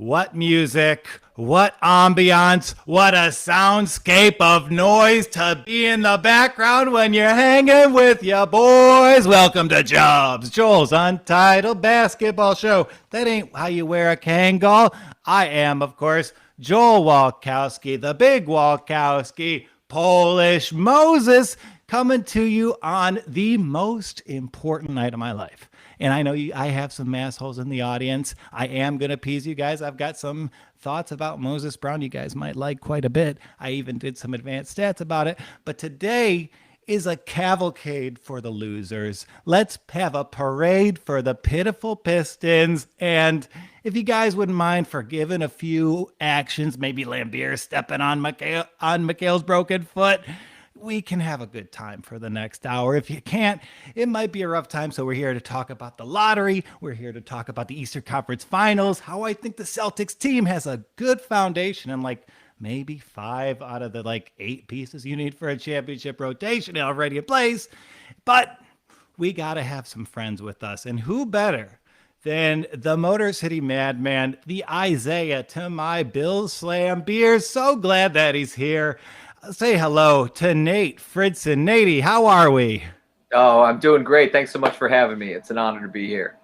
What music, what ambiance, what a soundscape of noise to be in the background when you're hanging with your boys. Welcome to JUBS, Joel's Untitled Basketball Show. That ain't how you wear a Kangol. I am, of course, Joel Walkowski, the big Walkowski, Polish Moses, coming to you on the most important night of my life. And I know I have some massholes in the audience. I am going to appease you guys. I've got some thoughts about Moses Brown you guys might like quite a bit. I even did some advanced stats about it. But today is a cavalcade for the losers. Let's have a parade for the pitiful Pistons. And if you guys wouldn't mind forgiving a few actions, maybe Lambier stepping on Mikhail's broken foot, we can have a good time for the next hour. If you can't, it might be a rough time. So we're here to talk about the lottery. We're here to talk about the Eastern Conference Finals, how I think the Celtics team has a good foundation and like maybe 5 out of the 8 pieces you need for a championship rotation already in place. But we got to have some friends with us. And who better than the Motor City Madman, the Isaiah to my Bill Slam Beers. So glad that he's here. Say hello to Nate Fridson. Nate, how are we? Oh, I'm doing great. Thanks so much for having me. It's an honor to be here.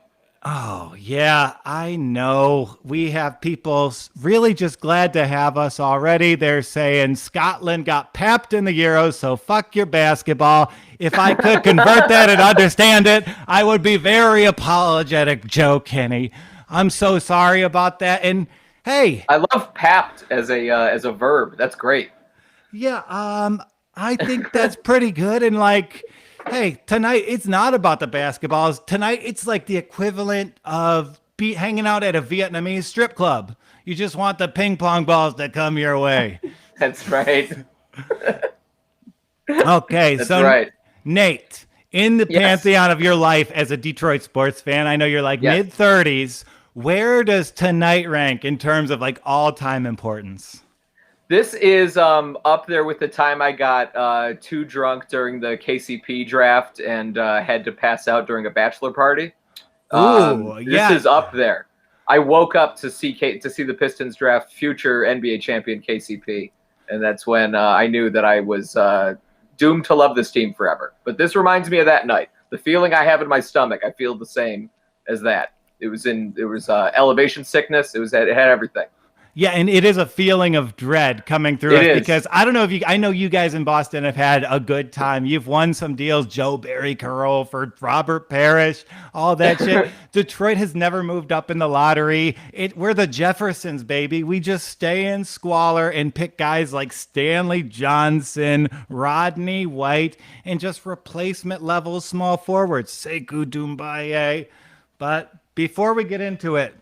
Oh, yeah, I know. We have people really just glad to have us already. They're saying Scotland got papped in the Euros, so fuck your basketball. If I could convert that and understand it, I would be very apologetic, Joe Kenny. I'm so sorry about that. And hey, I love papped as a verb. That's great. Yeah, I think that's pretty good. And hey, tonight it's not about the basketballs. Tonight it's like the equivalent of hanging out at a Vietnamese strip club. You just want the ping pong balls to come your way. That's right. Okay, that's so right. Nate, in the pantheon of your life as a Detroit sports fan, I know you're mid-30s. Where does tonight rank in terms of all-time importance? This is up there with the time I got too drunk during the KCP draft and had to pass out during a bachelor party. This is up there. I woke up to see the Pistons draft future NBA champion KCP, and that's when I knew that I was doomed to love this team forever. But this reminds me of that night. The feeling I have in my stomach, I feel the same as that. It was elevation sickness. It had everything. Yeah, and it is a feeling of dread coming through us because I don't know I know you guys in Boston have had a good time. You've won some deals, Joe Barry Curl for Robert Parrish, all that shit. Detroit has never moved up in the lottery. We're the Jeffersons, baby. We just stay in squalor and pick guys like Stanley Johnson, Rodney White, and just replacement level small forwards, Sekou Doumbouya. But before we get into it,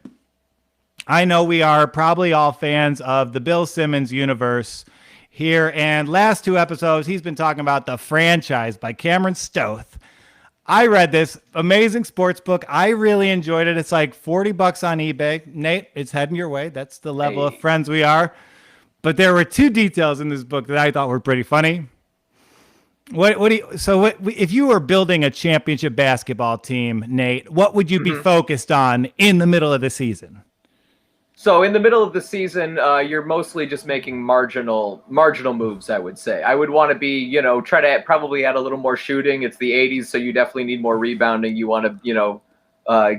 I know we are probably all fans of the Bill Simmons universe here. And last 2 episodes, he's been talking about The Franchise by Cameron Stoth. I read this amazing sports book. I really enjoyed it. It's like $40 on eBay. Nate, it's heading your way. That's the level of friends we are. But there were 2 details in this book that I thought were pretty funny. If you were building a championship basketball team, Nate, what would you be focused on in the middle of the season? So in the middle of the season, you're mostly just making marginal moves, I would say. I would want to be, try to probably add a little more shooting. It's the 80s, so you definitely need more rebounding. You want to,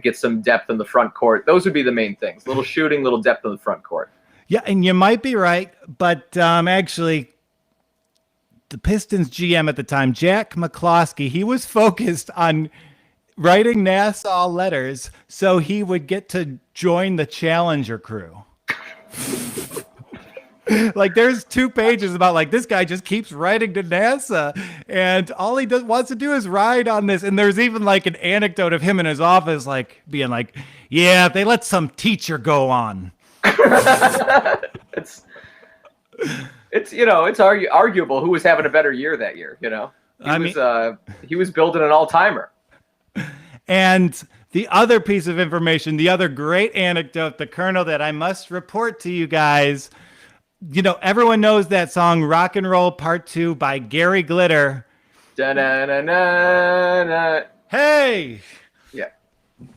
get some depth in the front court. Those would be the main things. Little shooting, little depth in the front court. Yeah, and you might be right, but actually, the Pistons GM at the time, Jack McCloskey, he was focused on writing Nassau letters so he would get to join the Challenger crew. There's 2 pages about this guy just keeps writing to NASA and all he wants to do is ride on this. And there's even an anecdote of him in his office being yeah, they let some teacher go on. it's arguable who was having a better year that year. He was building an all-timer. And the other piece of information, the other great anecdote, the kernel that I must report to you guys, everyone knows that song Rock and Roll Part 2 by Gary Glitter. Da-na-na-na-na. Hey! Yeah.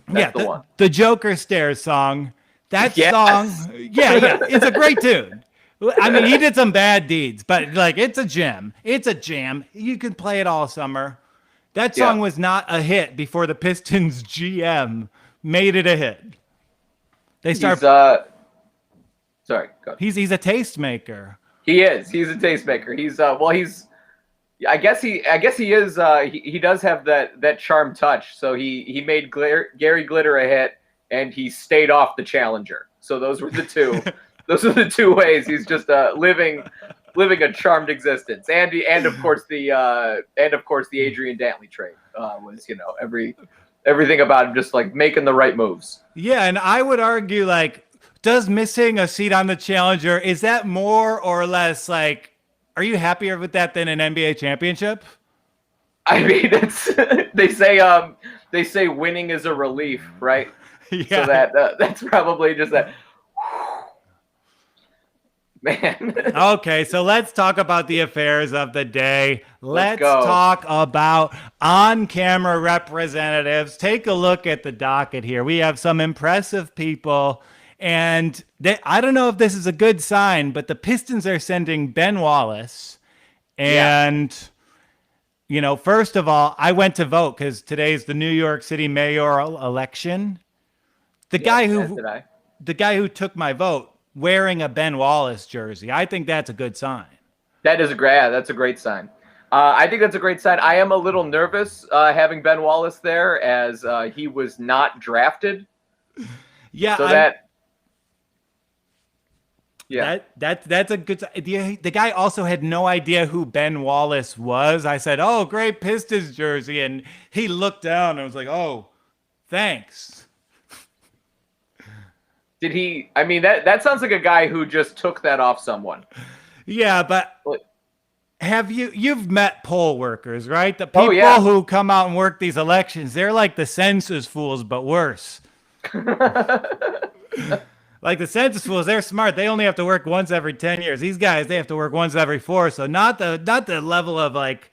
That's the one. The Joker Stairs song. That song, yeah, it's a great tune. I mean, he did some bad deeds, but like, it's a gem. It's a jam. You can play it all summer. That song was not a hit before the Pistons GM made it a hit. They start. Sorry, go ahead. He's a tastemaker. He is. He's a tastemaker. He's he's. I guess he is. He does have that charm touch. So he made Gary Glitter a hit, and he stayed off the Challenger. So those were the two. Those are the two ways he's just living a charmed existence. And of course the Adrian Dantley trade was, you know, everything about him just like making the right moves. Yeah, and I would argue, like, does missing a seat on the Challenger, is that more or less like, are you happier with that than an NBA championship? I mean, it's they say winning is a relief, right? Yeah. So that's probably just that. Man. Okay, so let's talk about the affairs of the day. Let's talk about on-camera representatives. Take a look at the docket here. We have some impressive people, and I don't know if this is a good sign, but the Pistons are sending Ben Wallace. And, you know, first of all, I went to vote because today's the New York City mayoral election. The guy who took my vote wearing a Ben Wallace jersey, I think that's a good sign. That's a great sign. I think that's a great sign. I am a little nervous having Ben Wallace there as he was not drafted. Yeah, so that's a good. The guy also had no idea who Ben Wallace was. I said, "Oh, great Pistons jersey," and he looked down and was like, "Oh, thanks." Did he? I mean, that sounds like a guy who just took that off someone. Yeah, but you've met poll workers, right? The people who come out and work these elections, they're like the census fools, but worse. Like the census fools, they're smart. They only have to work once every 10 years. These guys, they have to work once every 4. So not the level of like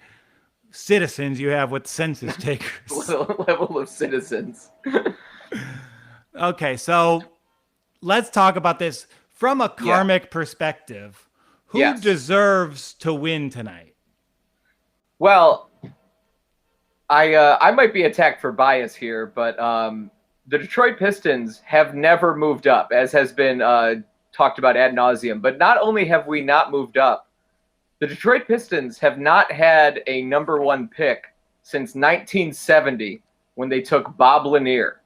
citizens you have with census takers. Level of citizens. Okay, so let's talk about this from a karmic perspective. Who deserves to win tonight? Well, I might be attacked for bias here, but the Detroit Pistons have never moved up, as has been talked about ad nauseum. But not only have we not moved up, the Detroit Pistons have not had a number 1 pick since 1970 when they took Bob Lanier.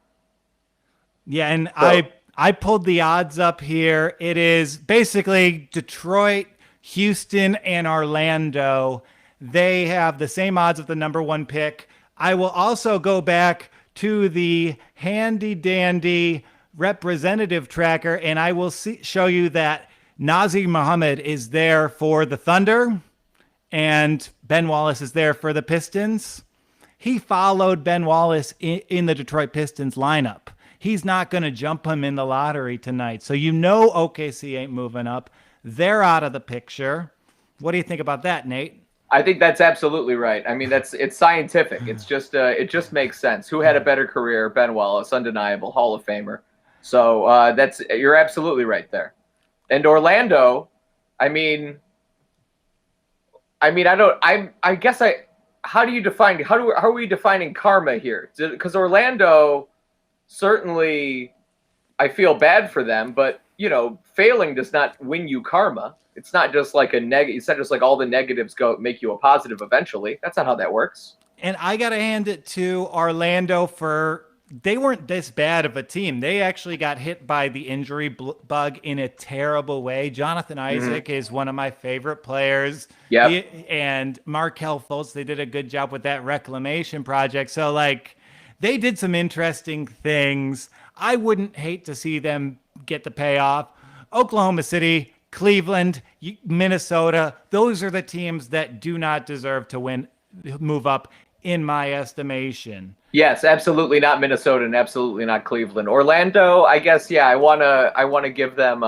Yeah, and so, I pulled the odds up here. It is basically Detroit, Houston, and Orlando. They have the same odds of the number 1 pick. I will also go back to the handy dandy representative tracker, and I will show you that Nazir Muhammad is there for the Thunder and Ben Wallace is there for the Pistons. He followed Ben Wallace in the Detroit Pistons lineup. He's not going to jump him in the lottery tonight. So you know OKC ain't moving up. They're out of the picture. What do you think about that, Nate? I think that's absolutely right. I mean, it's scientific. It's just it just makes sense. Who had a better career? Ben Wallace, undeniable Hall of Famer. So you're absolutely right there. And Orlando, how do you define, how are we defining karma here? Because Orlando, certainly I feel bad for them, but you know, failing does not win you karma. It's not just like it's not just like all the negatives make you a positive eventually. That's not how that works. And I got to hand it to Orlando they weren't this bad of a team. They actually got hit by the injury bug in a terrible way. Jonathan Isaac is one of my favorite players. Yeah. And Markelle Fultz, they did a good job with that reclamation project. So like they did some interesting things. I wouldn't hate to see them get the payoff. Oklahoma City, Cleveland, Minnesota, those are the teams that do not deserve to move up in my estimation. Yes, absolutely not Minnesota and absolutely not Cleveland. Orlando, I guess, I want to give them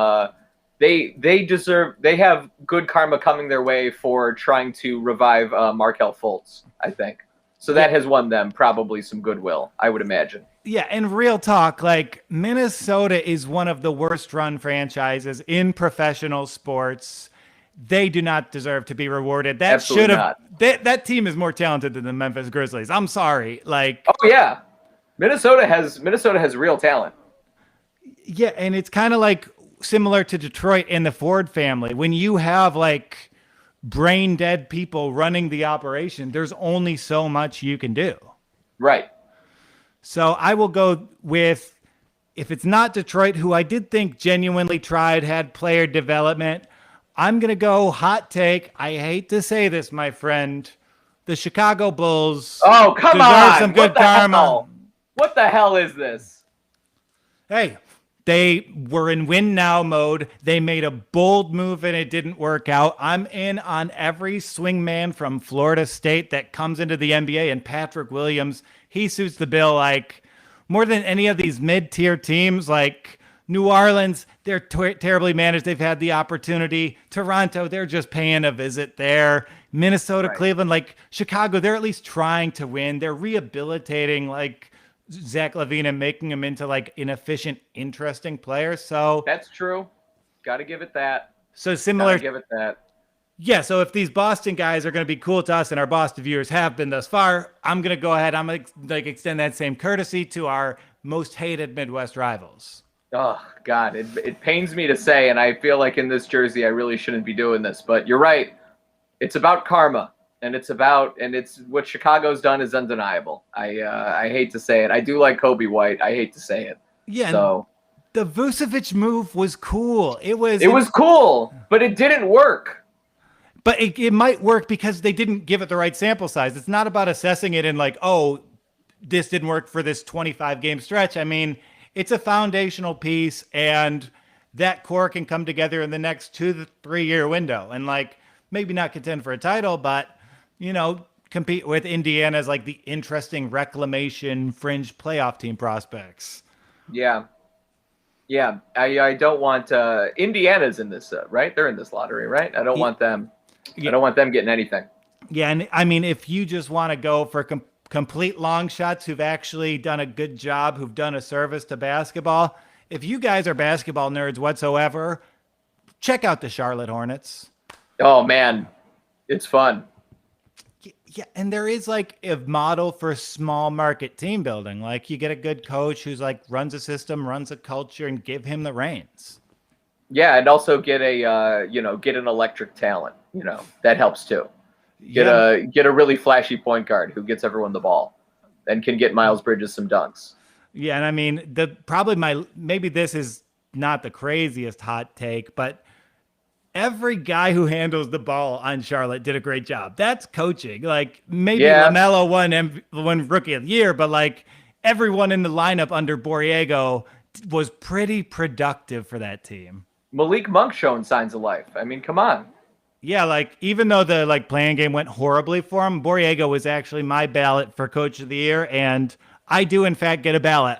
they have good karma coming their way for trying to revive Markelle Fultz, I think. So that has won them probably some goodwill, I would imagine. Yeah, and real talk, like Minnesota is one of the worst run franchises in professional sports. They do not deserve to be rewarded. That should Absolutely have not. that team is more talented than the Memphis Grizzlies. I'm sorry. Like, Oh yeah, Minnesota has real talent. yeah, and it's kind of like similar to Detroit and the Ford family. When you have like brain dead people running the operation, there's only so much you can do. Right. So I will go with, if it's not Detroit, who I did think genuinely tried, had player development, I'm going to go hot take. I hate to say this, my friend. The Chicago Bulls Oh, come deserve on. some What good the karma. hell? What the hell is this? Hey, they were in win now mode. They made a bold move and it didn't work out. I'm in on every swingman from Florida State that comes into the NBA, and Patrick Williams, he suits the bill like more than any of these mid-tier teams. Like New Orleans, they're terribly managed. They've had the opportunity. Toronto, they're just paying a visit there. Minnesota, Right. Cleveland, like Chicago, they're at least trying to win. They're rehabilitating like Zach LaVine and making him into like an efficient, interesting player. So That's true. Got to give it that. similar. Gotta give it that. Yeah. So if these Boston guys are going to be cool to us, and our Boston viewers have been thus far, I'm going to go ahead. I'm going to like extend that same courtesy to our most hated Midwest rivals. Oh God, it pains me to say, and I feel like in this jersey I really shouldn't be doing this, but you're right. It's about karma, and it's what Chicago's done is undeniable. I hate to say it. I do like Kobe White. I hate to say it. Yeah. So The Vucevic move was cool. It was cool, but it didn't work. But it might work because they didn't give it the right sample size. It's not about assessing it and like, oh, this didn't work for this 25 game stretch. I mean, it's a foundational piece, and that core can come together in the next 2 to 3 year window and like maybe not contend for a title, but compete with Indiana's like the interesting reclamation fringe playoff team prospects. Yeah. Yeah, I don't want Indiana's in this, right? They're in this lottery, right? I don't want them. Yeah. I don't want them getting anything. Yeah, and I mean, if you just want to go for complete long shots who've actually done a good job, who've done a service to basketball, if you guys are basketball nerds whatsoever, check out the Charlotte Hornets. Oh man, it's fun. Yeah, and there is like a model for small market team building. Like you get a good coach who's like runs a system, runs a culture, and give him the reins. Yeah, and also get get an electric talent. That helps too. Get a really flashy point guard who gets everyone the ball and can get Miles Bridges some dunks. Yeah, and I mean, maybe this is not the craziest hot take, but every guy who handles the ball on Charlotte did a great job. That's coaching. Like maybe LaMelo won Rookie of the Year, but like everyone in the lineup under Borrego was pretty productive for that team. Malik Monk showing signs of life. I mean, come on. Yeah, like even though the like playing game went horribly for him, Borrego was actually my ballot for Coach of the Year, and I do in fact get a ballot.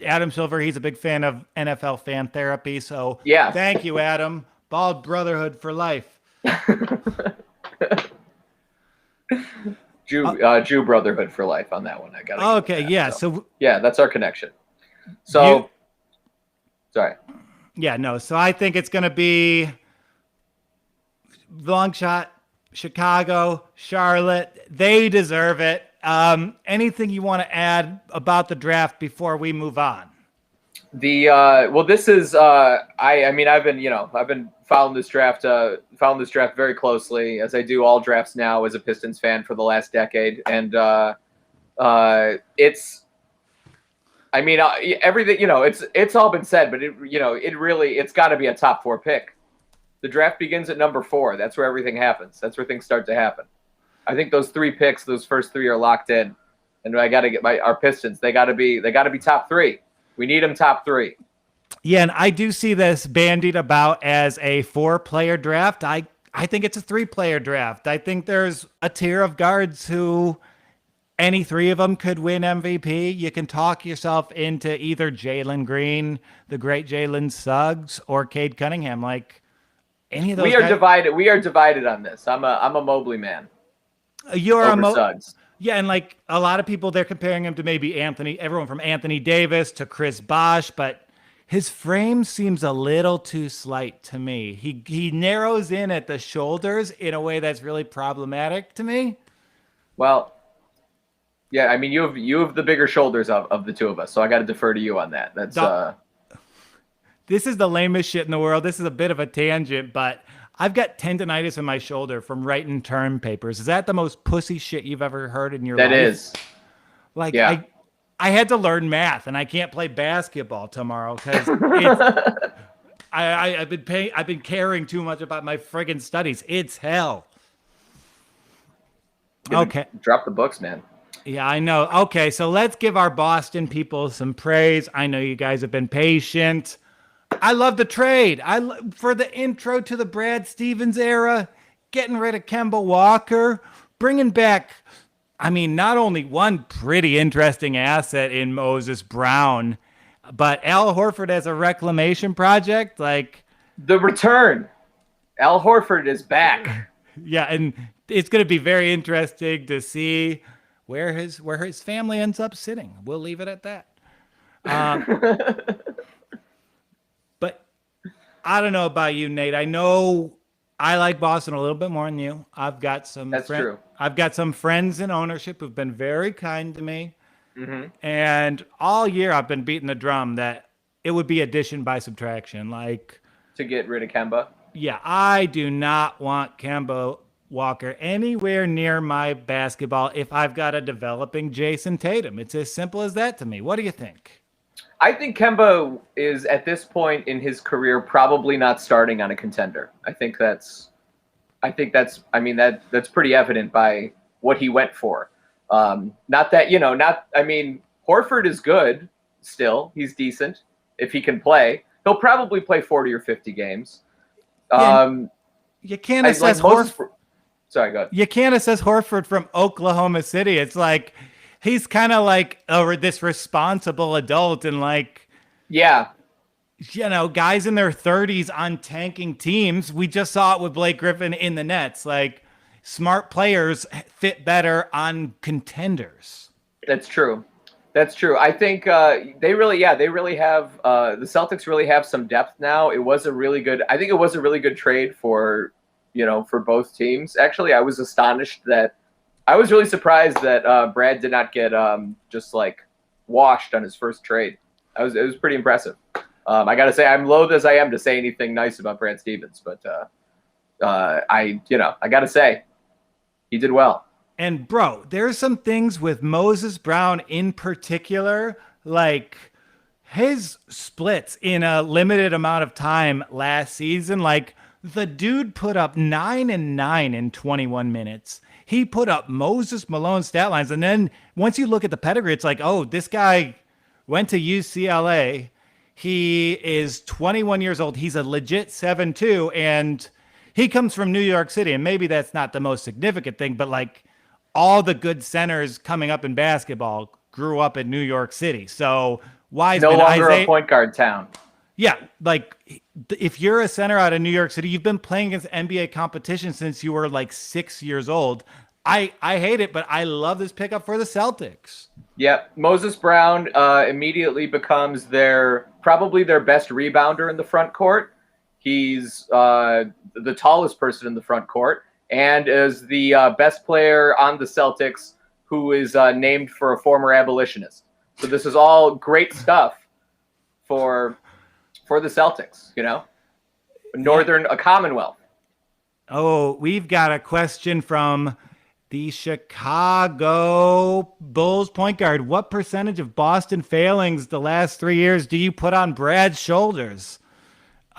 Adam Silver, he's a big fan of NFL fan therapy, so yeah, thank you, Adam. Bald Brotherhood for life. Jew Brotherhood for life on that one. I got. Okay, yeah. So yeah, that's our connection. So sorry. Yeah, no. So I think it's going to be long shot, Chicago, Charlotte. They deserve it. Anything you want to add about the draft before we move on? This is I've been following this draft very closely, as I do all drafts now as a Pistons fan for the last decade, and everything, it's all been said, but it's got to be a top 4 pick. The draft begins at number 4. That's where everything happens. That's where things start to happen. I think those 3 picks, those first 3 are locked in, and I got to get our Pistons. They got to be top 3. We need them top 3. Yeah, and I do see this bandied about as a 4-player draft. I think it's a 3-player draft. I think there's a tier of guards who any 3 of them could win MVP. You can talk yourself into either Jalen Green, the great Jalen Suggs, or Cade Cunningham. Like any of those. We are divided on this. I'm a Mobley man. You're over Suggs. Yeah, and like a lot of people, they're comparing him to maybe everyone from Anthony Davis to Chris Bosh, but his frame seems a little too slight to me. He narrows in at the shoulders in a way that's really problematic to me. Well, yeah, I mean you have the bigger shoulders of the two of us, so I got to defer to you on that. That's This is the lamest shit in the world. This is a bit of a tangent, but I've got tendonitis in my shoulder from writing term papers. Is that the most pussy shit you've ever heard in your life? That is. Like, yeah. I had to learn math, and I can't play basketball tomorrow because I've been caring too much about my friggin' studies. It's hell. Okay. Drop the books, man. Yeah, I know. Okay, so let's give our Boston people some praise. I know you guys have been patient. I love the trade. For the intro to the Brad Stevens era, getting rid of Kemba Walker, bringing back, I mean, not only one pretty interesting asset in Moses Brown, but Al Horford as a reclamation project. Like the return, Al Horford is back. Yeah, and it's going to be very interesting to see where his family ends up sitting. We'll leave it at that. But I don't know about you, Nate. I know I like Boston a little bit more than you. I've got some. That's true. I've got some friends in ownership who've been very kind to me, and all year I've been beating the drum that it would be addition by subtraction. Like to get rid of Kemba. Yeah, I do not want Kemba Walker anywhere near my basketball if I've got a developing Jason Tatum. It's as simple as that to me. What do you think? I think Kemba is at this point in his career probably not starting on a contender. I think that's pretty evident by what he went for. Horford is good still. He's decent if he can play. He'll probably play 40 or 50 games. You can't assess Horford. Sorry, go ahead. You can't assess Horford from Oklahoma City. It's like he's kind of like this responsible adult and like, yeah, guys in their 30s on tanking teams. We just saw it with Blake Griffin in the Nets. Like smart players fit better on contenders. That's true. I think they really have the Celtics really have some depth now. I think it was a really good trade for both teams. Actually, I was really surprised that Brad did not get just like washed on his first trade. It was pretty impressive. I got to say, I'm loath as I am to say anything nice about Brad Stevens, but I got to say he did well. And bro, there's some things with Moses Brown in particular, like his splits in a limited amount of time last season. Like the dude put up 9 and 9 in 21 minutes. He put up Moses Malone stat lines. And then once you look at the pedigree, it's like, oh, this guy went to UCLA. He is 21 years old. He's a legit 7'2", and he comes from New York City. And maybe that's not the most significant thing, but like, all the good centers coming up in basketball grew up in New York City. So Wiseman, no longer a point guard town. Yeah, like if you're a center out of New York City, you've been playing against NBA competition since you were like 6 years old. I hate it, but I love this pickup for the Celtics. Yeah, Moses Brown immediately becomes probably their best rebounder in the front court. He's the tallest person in the front court. And is the best player on the Celtics who is named for a former abolitionist. So this is all great stuff for the Celtics, a Commonwealth. Oh, we've got a question from the Chicago Bulls point guard. What percentage of Boston failings the last 3 years do you put on Brad's shoulders?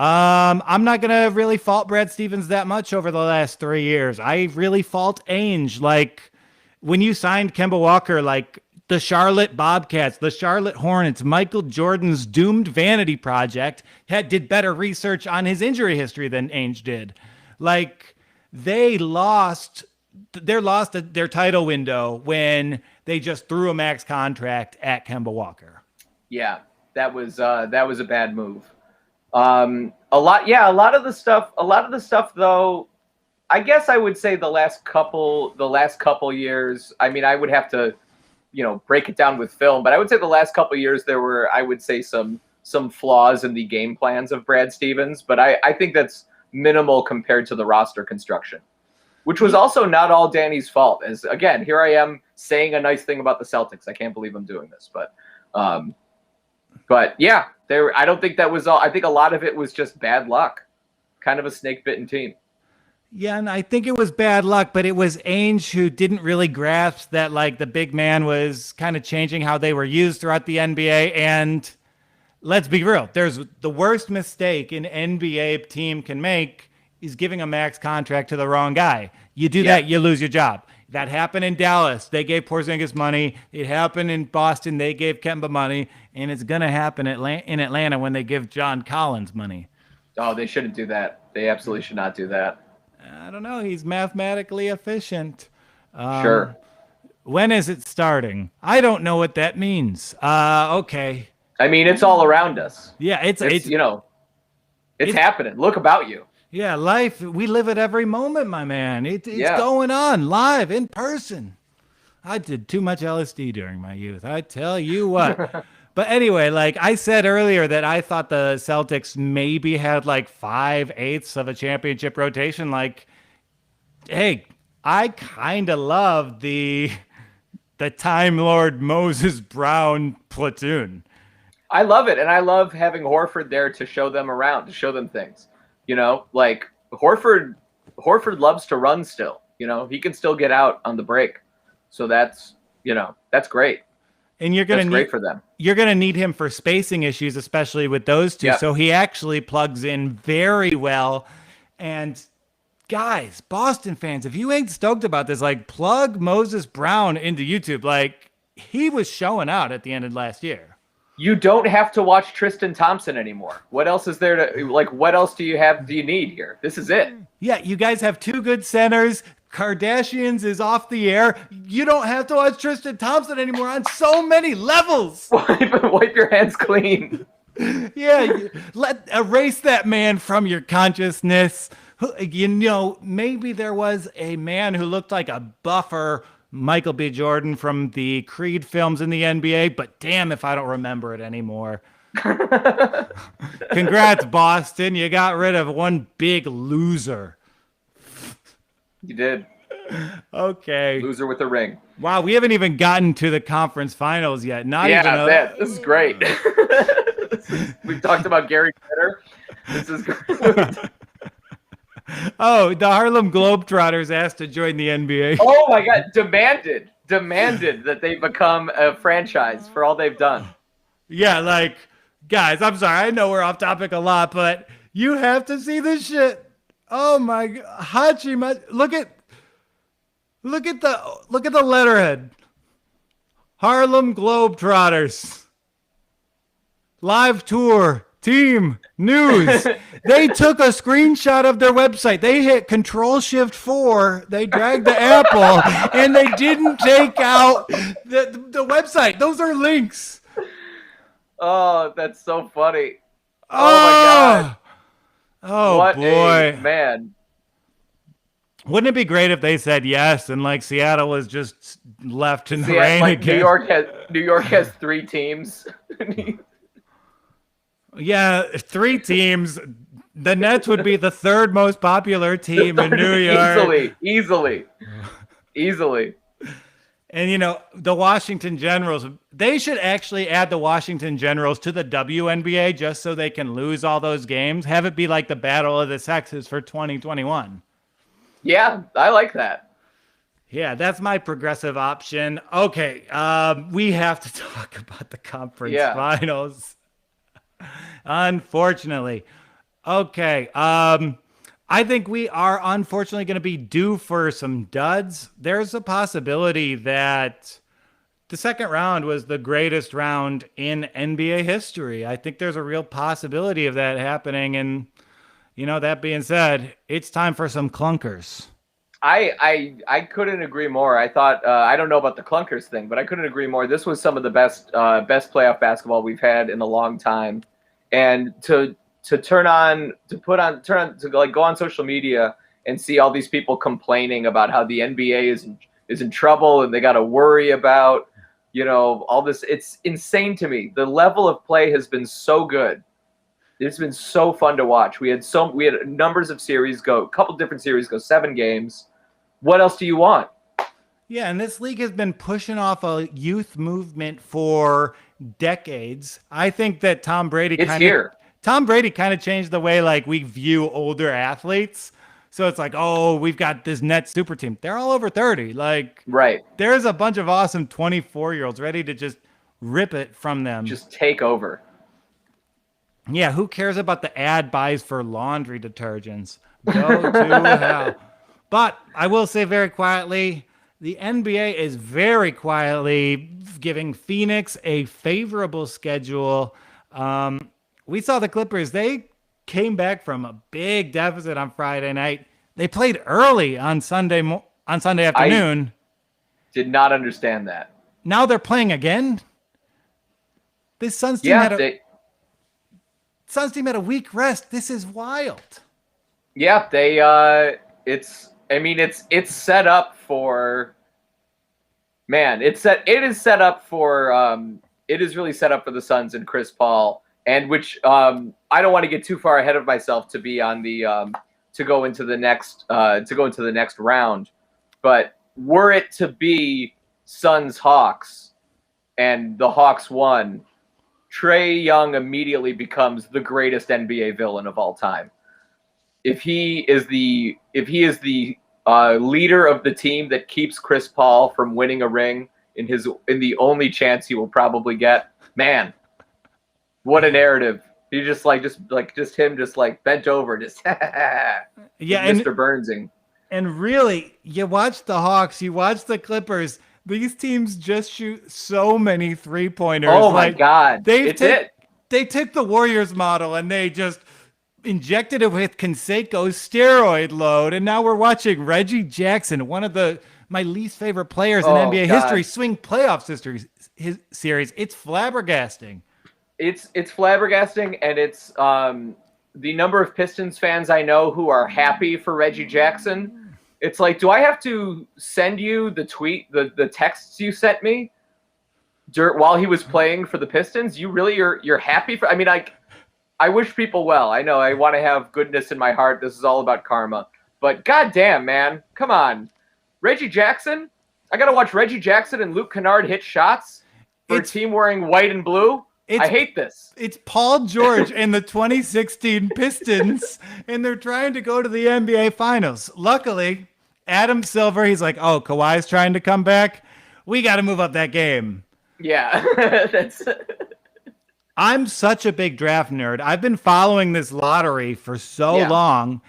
I'm not going to really fault Brad Stevens that much over the last 3 years. I really fault Ainge. Like when you signed Kemba Walker, like the Charlotte Bobcats, the Charlotte Hornets, Michael Jordan's doomed vanity project did better research on his injury history than Ainge did. Like they lost their title window when they just threw a max contract at Kemba Walker. Yeah, that was a bad move. A lot of the stuff though, I guess I would say the last couple years. I mean, I would have to, break it down with film, but I would say the last couple years there were, I would say, some flaws in the game plans of Brad Stevens, but I think that's minimal compared to the roster construction, which was also not all Danny's fault. As again, here I am saying a nice thing about the Celtics. I can't believe I'm doing this, but yeah, I don't think that was all. I think a lot of it was just bad luck, kind of a snake-bitten team. Yeah, and I think it was bad luck, but it was Ainge who didn't really grasp that, like, the big man was kind of changing how they were used throughout the NBA. And let's be real, there's the worst mistake an NBA team can make is giving a max contract to the wrong guy. You do that, you lose your job. That happened in Dallas. They gave Porzingis money. It happened in Boston. They gave Kemba money. And it's going to happen in Atlanta when they give John Collins money. Oh, they shouldn't do that. They absolutely should not do that. I don't know. He's mathematically efficient. Sure. When is it starting? I don't know what that means. Okay. I mean, it's all around us. Yeah, it's happening. Look about you. Yeah, life, we live it every moment, my man. It's going on live, in person. I did too much LSD during my youth. I tell you what. But anyway, like I said earlier that I thought the Celtics maybe had like 5/8 of a championship rotation. Like, hey, I kind of love the Time Lord Moses Brown platoon. I love it. And I love having Horford there to show them around, to show them things. Like Horford loves to run still. He can still get out on the break. So that's great. And that's great for them. You're going to need him for spacing issues, especially with those two. Yep. So he actually plugs in very well. And guys, Boston fans, if you ain't stoked about this, like, plug Moses Brown into YouTube. Like, he was showing out at the end of last year. You don't have to watch Tristan Thompson anymore. What else is there to, like, what else do you need here? This is it. Yeah, you guys have two good centers. Kardashians is off the air. You don't have to watch Tristan Thompson anymore on so many levels. Wipe your hands clean. Yeah, erase that man from your consciousness. Maybe there was a man who looked like a buffer Michael B. Jordan from the Creed films in the NBA, but damn if I don't remember it anymore. Congrats, Boston. You got rid of one big loser. You did. Okay. Loser with a ring. Wow, we haven't even gotten to the conference finals yet. This is great. We've talked about Gary Glitter. This is great. Oh, the Harlem Globetrotters asked to join the NBA. Oh my God, demanded that they become a franchise for all they've done. Yeah, like, guys, I'm sorry. I know we're off topic a lot, but you have to see this shit. Oh my God, Hachi, look at the letterhead. Harlem Globetrotters. Live tour. Team news. They took a screenshot of their website. They hit Control-Shift-4. They dragged the apple, and they didn't take out the website. Those are links. Oh, that's so funny. Oh my God. Oh, what boy. Man. Wouldn't it be great if they said yes and, like, Seattle was just left in the rain again? New York has 3 teams. Yeah, 3 teams. The Nets would be the 3rd most popular team in New York. Easily. And, the Washington Generals, they should actually add the Washington Generals to the WNBA just so they can lose all those games. Have it be like the Battle of the Sexes for 2021. Yeah, I like that. Yeah, that's my progressive option. Okay, we have to talk about the conference finals. Unfortunately. Okay, I think we are unfortunately going to be due for some duds. There's a possibility that the second round was the greatest round in NBA history. I think there's a real possibility of that happening. And, that being said, it's time for some clunkers. I couldn't agree more. I thought, I don't know about the clunkers thing, but I couldn't agree more. This was some of the best playoff basketball we've had in a long time. And to go on social media and see all these people complaining about how the NBA is in trouble and they got to worry about, all this. It's insane to me. The level of play has been so good. It's been so fun to watch. We had numbers of series go, a couple different series go 7 games. What else do you want? Yeah, and this league has been pushing off a youth movement for decades. I think that Tom Brady kind of changed the way like we view older athletes. So it's like, oh, we've got this net super team. They're all over 30. Like, right. There's a bunch of awesome 24-year-olds ready to just rip it from them. Just take over. Yeah, who cares about the ad buys for laundry detergents? Go to hell. But I will say very quietly, the NBA is very quietly giving Phoenix a favorable schedule. We saw the Clippers. They came back from a big deficit on Friday night. They played early on Sunday afternoon. I did not understand that. Now they're playing again. This Suns team Suns team had a week rest. This is wild. Yeah, it's set up for, man, it is really set up for the Suns and Chris Paul, and which I don't want to get too far ahead of myself to be on the to go into the next round, but were it to be Suns Hawks and the Hawks won, Trae Young immediately becomes the greatest NBA villain of all time. If he is the leader of the team that keeps Chris Paul from winning a ring in the only chance he will probably get, man, what a narrative. He just him bent over, just yeah, and Mr. Burnsing. And really, you watch the Hawks, you watch the Clippers. These teams just shoot so many 3-pointers. Oh my God. They took the Warriors model and they just injected it with Canseco's steroid load. And now we're watching Reggie Jackson, one of my least favorite players in NBA history, swing playoff series. It's flabbergasting. It's flabbergasting, and it's the number of Pistons fans I know who are happy for Reggie Jackson. It's like, do I have to send you the tweet, the texts you sent me while he was playing for the Pistons? You're happy for? I mean, I wish people well. I know I want to have goodness in my heart. This is all about karma. But goddamn, man, come on, Reggie Jackson. I gotta watch Reggie Jackson and Luke Kennard hit shots for a team wearing white and blue. I hate this. It's Paul George and the 2016 Pistons, and they're trying to go to the NBA Finals. Luckily, Adam Silver, he's like, oh, Kawhi's trying to come back. We got to move up that game. Yeah. I'm such a big draft nerd. I've been following this lottery for so long.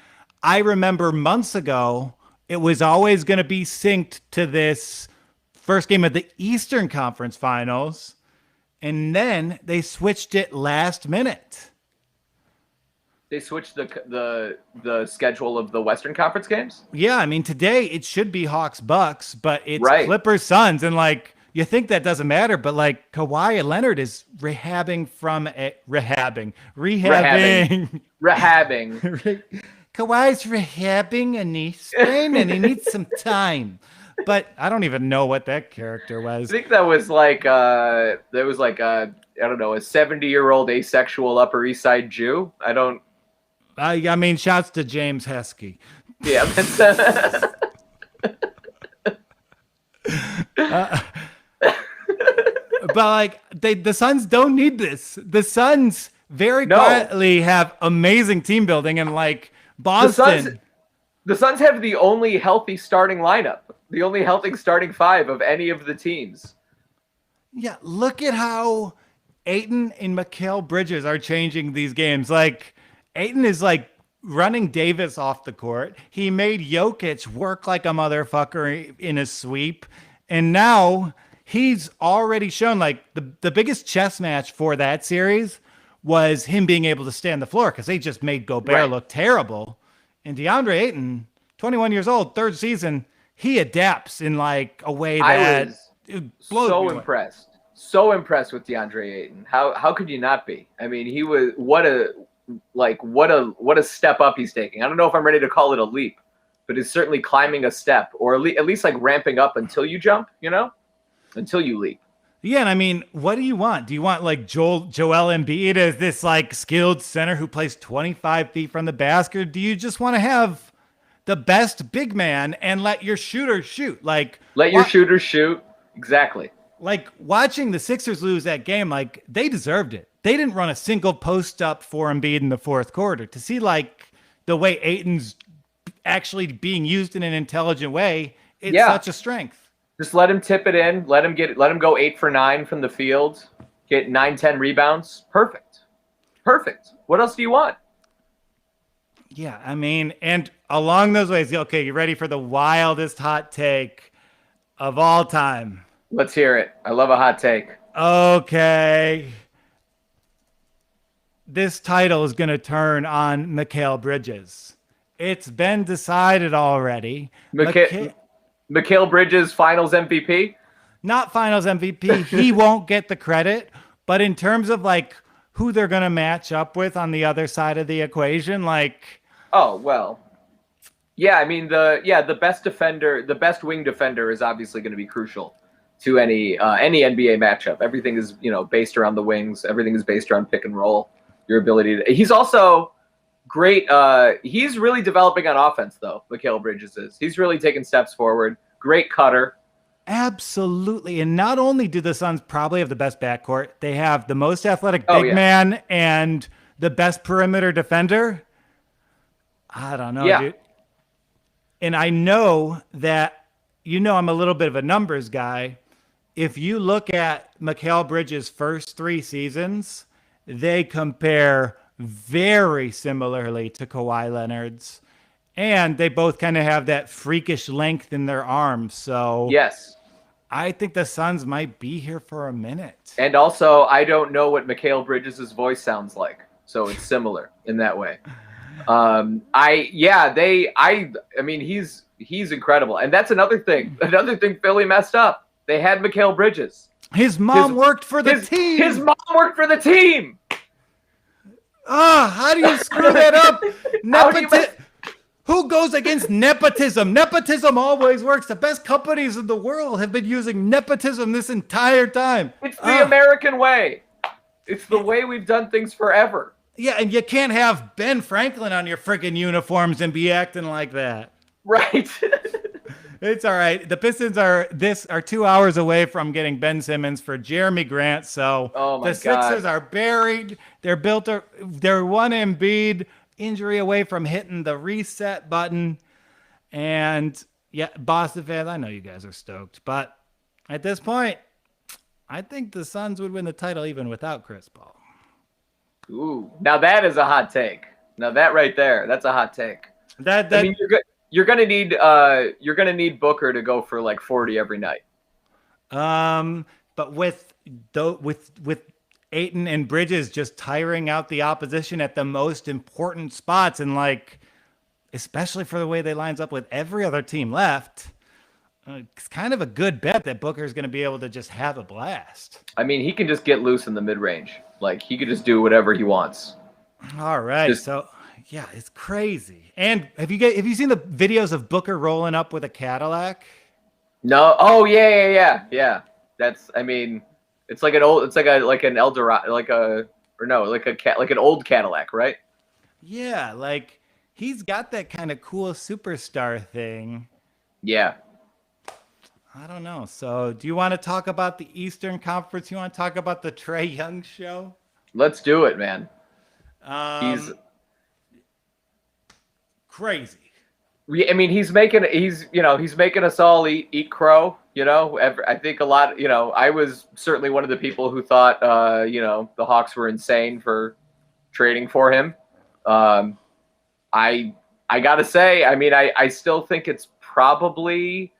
I remember months ago, it was always going to be synced to this first game of the Eastern Conference Finals. And then they switched it last minute. They switched the schedule of the Western Conference games? Yeah, I mean, today it should be Hawks Bucks, but it's Clippers Suns, and like you think that doesn't matter, but like Kawhi Leonard is rehabbing. Kawhi's rehabbing a knee sprain, and he needs some time. But I don't even know what that character was. I think that was like I don't know, a 70-year-old asexual Upper East Side Jew. I mean, shouts to James Heskey. Yeah, but like the Suns don't need this. The Suns quietly have amazing team building, and like Boston. The Suns have the only healthy starting lineup, the only healthy starting 5 of any of the teams. Yeah, look at how Ayton and Mikal Bridges are changing these games. Like, Ayton is like running Davis off the court. He made Jokic work like a motherfucker in a sweep. And now he's already shown, like, the biggest chess match for that series was him being able to stay on the floor because they just made Gobert look terrible. And DeAndre Ayton, 21 years old, 3rd season, he adapts in like a way that blows so me away. Impressed. So impressed with DeAndre Ayton. How could you not be? I mean, he was what a step up he's taking. I don't know if I'm ready to call it a leap, but is certainly climbing a step, or at least like ramping up until you jump, until you leap. Yeah, and I mean, what do you want? Do you want like Joel Embiid as this like skilled center who plays 25 feet from the basket? Or do you just want to have the best big man and let your shooter shoot? Like let your shooter shoot. Exactly. Like watching the Sixers lose that game, like they deserved it. They didn't run a single post up for Embiid in the fourth quarter. To see like the way Ayton's actually being used in an intelligent way, it's such a strength. Just let him tip it in. Let him go 8 for 9 from the field. Get 9-10 rebounds. Perfect. What else do you want? Yeah, I mean, and along those ways, okay, you ready for the wildest hot take of all time? Let's hear it. I love a hot take. Okay. This title is going to turn on Mikal Bridges. It's been decided already. Mikal Bridges finals MVP? Not finals MVP. He won't get the credit. But in terms of like who they're going to match up with on the other side of the equation, like. Oh, well. Yeah, I mean, the best defender, the best wing defender is obviously going to be crucial to any NBA matchup. Everything is, based around the wings. Everything is based around pick and roll. Your ability to. He's also great. He's really developing on offense, though. Mikal Bridges is. He's really taking steps forward. Great cutter. Absolutely. And not only do the Suns probably have the best backcourt, they have the most athletic big man and the best perimeter defender. I don't know, dude. And I know that, I'm a little bit of a numbers guy. If you look at Mikal Bridges' first 3 seasons, they compare very similarly to Kawhi Leonard's. And they both kind of have that freakish length in their arms. So yes, I think the Suns might be here for a minute. And also, I don't know what Mikal Bridges' voice sounds like. So it's similar in that way. He's incredible. And that's another thing Philly messed up. They had Mikal Bridges. His mom worked for the team. His mom worked for the team. How do you screw that up? Who goes against nepotism? Nepotism always works. The best companies in the world have been using nepotism this entire time. It's the American way. It's the way we've done things forever. Yeah, and you can't have Ben Franklin on your freaking uniforms and be acting like that. Right. It's all right. The Pistons are 2 hours away from getting Ben Simmons for Jeremy Grant. So the Sixers are buried. They're one Embiid injury away from hitting the reset button. And yeah, Boston fans, I know you guys are stoked, but at this point, I think the Suns would win the title even without Chris Paul. Ooh, now that is a hot take. Now that right there, that's a hot take. I mean, you're gonna need Booker to go for like 40 every night. But with Ayton and Bridges just tiring out the opposition at the most important spots, and like, especially for the way they lines up with every other team left, it's kind of a good bet that Booker's going to be able to just have a blast. I mean, he can just get loose in the mid-range. Like, he could just do whatever he wants. All right. So, yeah, it's crazy. And have you seen the videos of Booker rolling up with a Cadillac? No. Oh, yeah. That's, I mean, it's like an Eldorado, like an old Cadillac, right? Yeah, like he's got that kind of cool superstar thing. Yeah. I don't know. So do you want to talk about the Eastern Conference? You want to talk about the Trae Young show? Let's do it, man. He's crazy. I mean, he's making us all eat crow. I think a lot. I was certainly one of the people who thought, the Hawks were insane for trading for him. I gotta say, I mean, I still think it's probably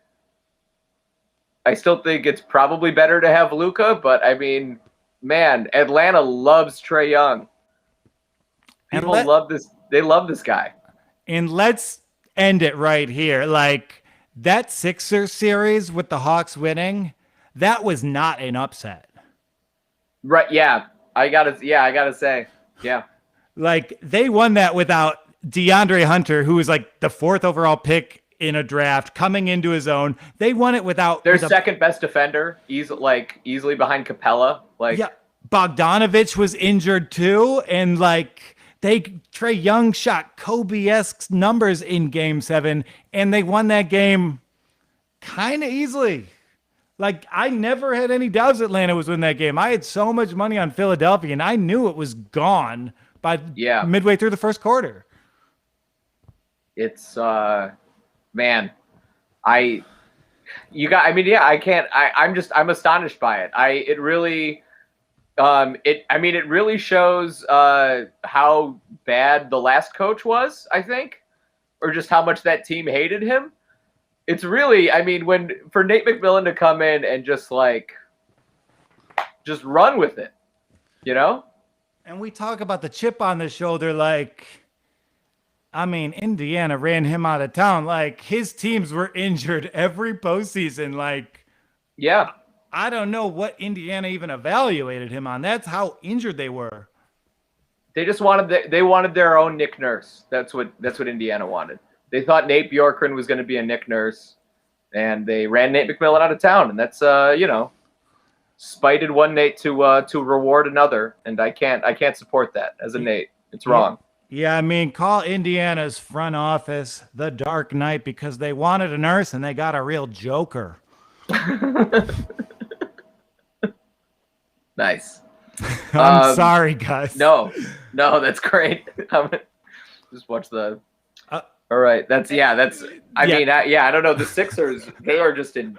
better to have Luka, but I mean, man, Atlanta loves Trae Young. People love this. They love this guy. And let's end it right here. Like that Sixers series with the Hawks winning, that was not an upset. Right. Yeah. I gotta say. Yeah. Like they won that without DeAndre Hunter, who was like the 4th overall pick in a draft, coming into his own. They won it without their second best defender, easily behind Capella. Yeah, Bogdanovich was injured too, and like Trae Young shot Kobe-esque numbers in Game 7, and they won that game kind of easily. Like, I never had any doubts Atlanta was winning that game. I had so much money on Philadelphia, and I knew it was gone by midway through the first quarter. It's man, I'm astonished by it. It really shows how bad the last coach was, I think, or just how much that team hated him. It's really, for Nate McMillan to come in and just run with it, you know? And we talk about the chip on the shoulder, like, Indiana ran him out of town. Like, his teams were injured every postseason. Like, yeah. I don't know what Indiana even evaluated him on. That's how injured they were. They just wanted their own Nick Nurse. That's what Indiana wanted. They thought Nate Bjorkgren was going to be a Nick Nurse, and they ran Nate McMillan out of town. And that's spited one Nate to reward another. And I can't support that as a Nate. It's wrong. Yeah, call Indiana's front office the Dark Knight, because they wanted a nurse and they got a real Joker. Nice. I'm sorry, Gus. No, that's great. Just watch the. All right, I don't know. The Sixers, they are just in,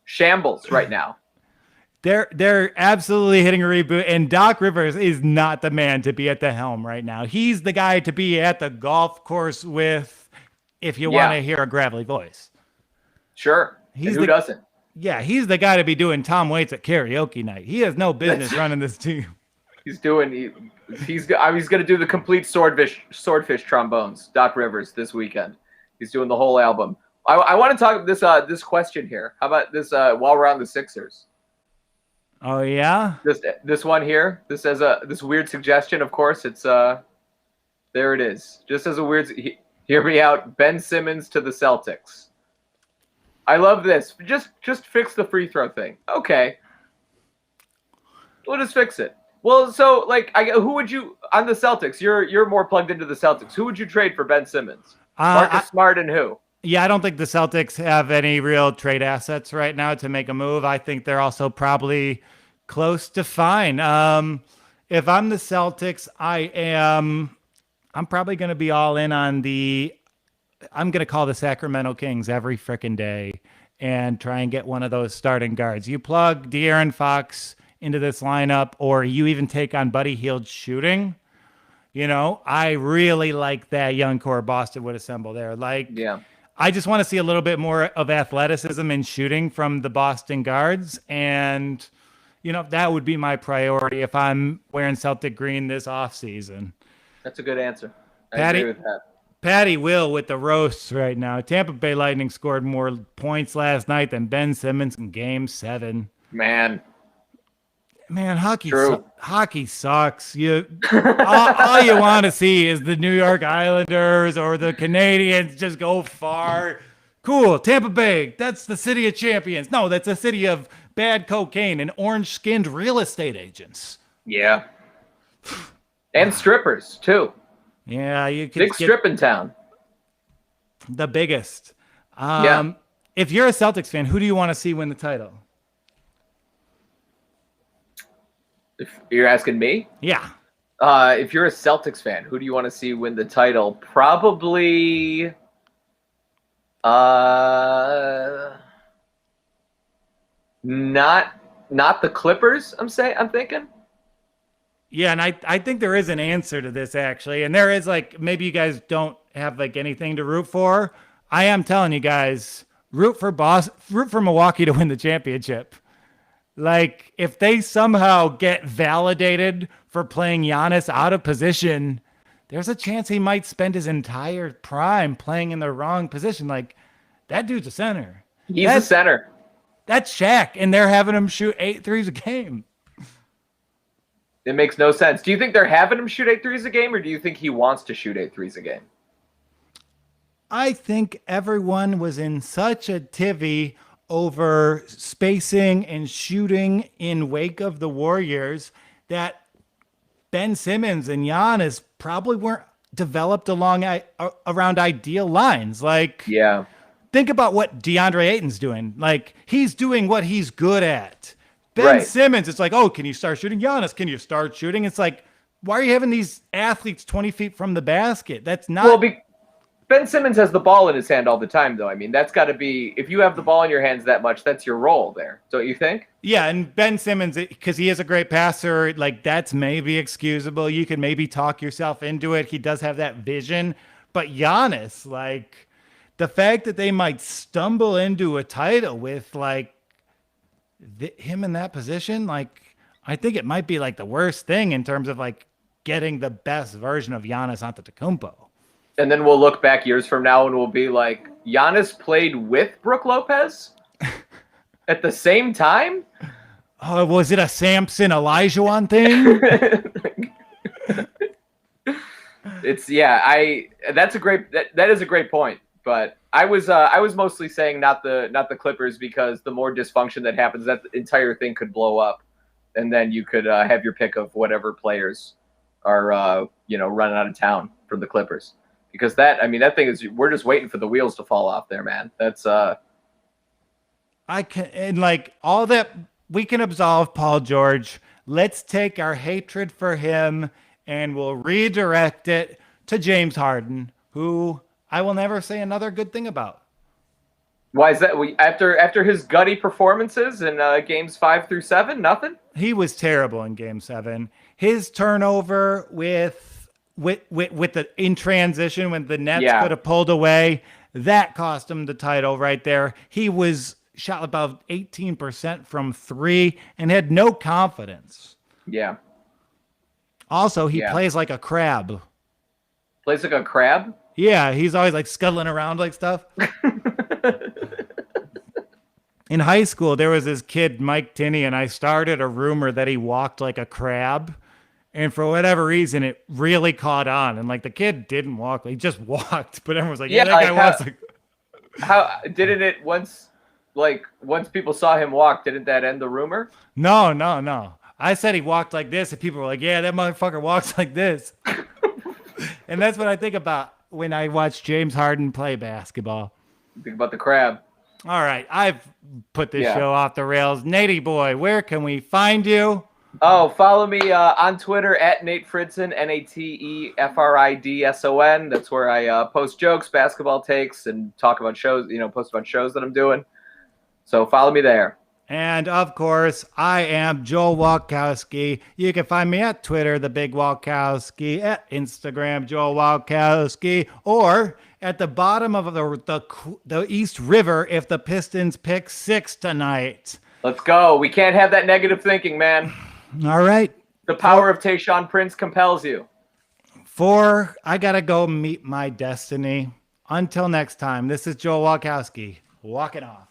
shambles right now. They're absolutely hitting a reboot, and Doc Rivers is not the man to be at the helm right now. He's the guy to be at the golf course with, if you want to hear a gravelly voice. Sure. Who doesn't? Yeah, he's the guy to be doing Tom Waits at karaoke night. He has no business running this team. He's going to do the complete swordfish trombones, Doc Rivers, this weekend. He's doing the whole album. I want to talk this question here. How about this while we're on the Sixers? Oh yeah? This one here. This as this weird suggestion, of course. It's there it is. Just as a weird, hear me out. Ben Simmons to the Celtics. I love this. Just fix the free throw thing. Okay. We'll just fix it. Well, so who would you on the Celtics? You're more plugged into the Celtics. Who would you trade for Ben Simmons? Marcus Smart and who? Yeah, I don't think the Celtics have any real trade assets right now to make a move. I think they're also probably close to fine. If I'm the Celtics, I'm probably going to be all in on I'm going to call the Sacramento Kings every freaking day and try and get one of those starting guards. You plug De'Aaron Fox into this lineup, or you even take on Buddy Hield's shooting. I really like that young core Boston would assemble there. I just want to see a little bit more of athleticism and shooting from the Boston guards. And, that would be my priority if I'm wearing Celtic green this offseason. That's a good answer. I agree with that. Patty Will with the roasts right now. Tampa Bay Lightning scored more points last night than Ben Simmons in Game 7. Man, hockey sucks. All you want to see is the New York Islanders or the Canadians just go far. Cool, Tampa Bay, that's the city of champions. No, that's a city of bad cocaine and orange-skinned real estate agents. Yeah. And strippers, too. Yeah, you could big stripping town. The biggest. If you're a Celtics fan, who do you want to see win the title? If you're asking me? Yeah. If you're a Celtics fan, who do you want to see win the title? Probably not the Clippers, I'm thinking. Yeah, and I think there is an answer to this, actually. And there is, maybe you guys don't have, anything to root for. I am telling you guys, root for Milwaukee to win the championship. If they somehow get validated for playing Giannis out of position, there's a chance he might spend his entire prime playing in the wrong position. That dude's a center. He's a center. That's Shaq, and they're having him shoot 8 threes a game. It makes no sense. Do you think they're having him shoot 8 threes a game, or do you think he wants to shoot 8 threes a game? I think everyone was in such a tivy over spacing and shooting in wake of the Warriors that Ben Simmons and Giannis probably weren't developed around ideal lines. Like, yeah, think about what DeAndre Ayton's doing. Like, he's doing what he's good at. Ben Simmons, it's like, oh, can you start shooting? Giannis, can you start shooting? It's like, why are you having these athletes 20 feet from the basket? That's not. Well, Ben Simmons has the ball in his hand all the time, though. I mean, that's got to be, if you have the ball in your hands that much, that's your role there, don't you think? Yeah, and Ben Simmons, because he is a great passer, like, that's maybe excusable. You can maybe talk yourself into it. He does have that vision. But Giannis, like, the fact that they might stumble into a title with, like, him in that position, like, I think it might be, like, the worst thing in terms of, like, getting the best version of Giannis Antetokounmpo. And then we'll look back years from now and we'll be like, Giannis played with Brook Lopez at the same time? Oh, was it a Samson Elijah thing? That's a great that is a great point. But I was mostly saying not the Clippers, because the more dysfunction that happens, that entire thing could blow up, and then you could have your pick of whatever players are running out of town from the Clippers. Because that thing is, we're just waiting for the wheels to fall off there, man. That's I can, and like all that, we can absolve Paul George. Let's take our hatred for him and we'll redirect it to James Harden, who I will never say another good thing about. Why is that? After his gutty performances in games 5 through 7, nothing? He was terrible in game 7. His turnover with the in transition when the Nets could have pulled away, that cost him the title right there. He was shot about 18% from 3 and had no confidence. Yeah. Also, he plays like a crab. Plays like a crab? Yeah, he's always like scuttling around like stuff. In high school, there was this kid, Mike Tinney, and I started a rumor that he walked like a crab. And for whatever reason, it really caught on. And like the kid didn't walk, he just walked. But everyone was like, yeah, that guy walks like. How didn't it once people saw him walk, didn't that end the rumor? No. I said he walked like this, and people were like, yeah, that motherfucker walks like this. And that's what I think about when I watch James Harden play basketball. Think about the crab. All right, I've put this show off the rails. Natey boy, where can we find you? Oh, follow me on Twitter at Nate Fridson, NateFridson. That's where I post jokes, basketball takes, and talk about shows, post about shows that I'm doing. So follow me there. And of course, I am Joel Walkowski. You can find me at Twitter, The Big Walkowski, at Instagram, Joel Walkowski, or at the bottom of the East River if the Pistons pick 6 tonight. Let's go. We can't have that negative thinking, man. All right. The power of Tayshaun Prince compels you. I got to go meet my destiny. Until next time, this is Joel Walkowski. Walking off.